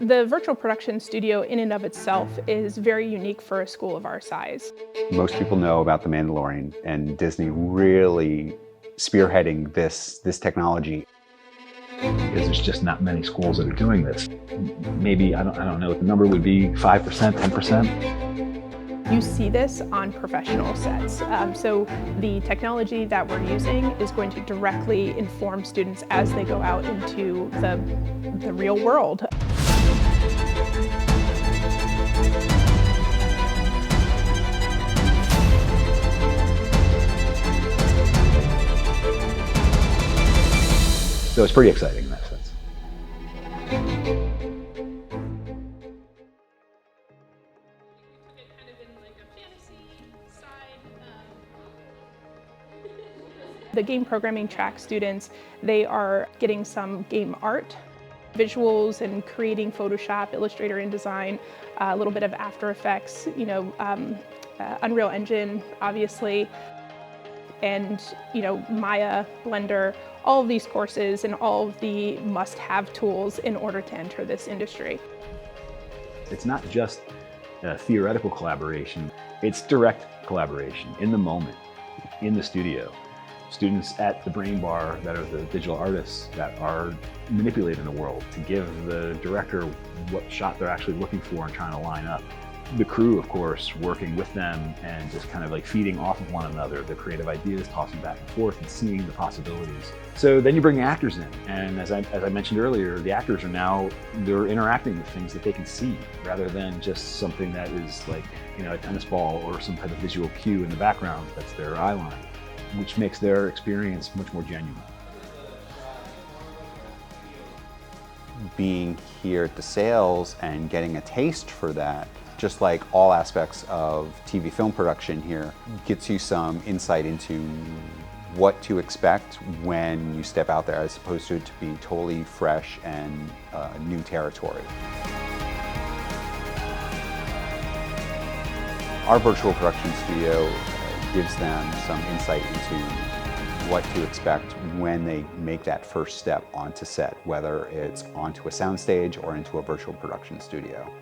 The virtual production studio in and of itself is very unique for a school of our size. Most people know about The Mandalorian and Disney really spearheading this technology. Because there's just not many schools that are doing this. Maybe, I don't know what the number would be, 5%, 10%? You see this on professional sets. So the technology that we're using is going to directly inform students as they go out into the real world. So it's pretty exciting in that sense. The game programming track students, they are getting some game art, visuals, and creating Photoshop, Illustrator, InDesign, a little bit of After Effects, Unreal Engine, obviously, and Maya, Blender, all of these courses and all of the must-have tools in order to enter this industry. It's not just theoretical collaboration, it's direct collaboration in the moment, in the studio. Students at the Brain Bar that are the digital artists that are manipulating the world to give the director what shot they're actually looking for and trying to line up. The crew, of course, working with them and just kind of like feeding off of one another, the creative ideas, tossing back and forth and seeing the possibilities. So then you bring the actors in, and as I mentioned earlier, the actors are they're interacting with things that they can see rather than just something that is like, a tennis ball or some type of visual cue in the background that's their eye line, which makes their experience much more genuine. Being here at DeSales and getting a taste for that, just like all aspects of TV film production here, gets you some insight into what to expect when you step out there, as opposed to it to be totally fresh and new territory. Our virtual production studio gives them some insight into what to expect when they make that first step onto set, whether it's onto a soundstage or into a virtual production studio.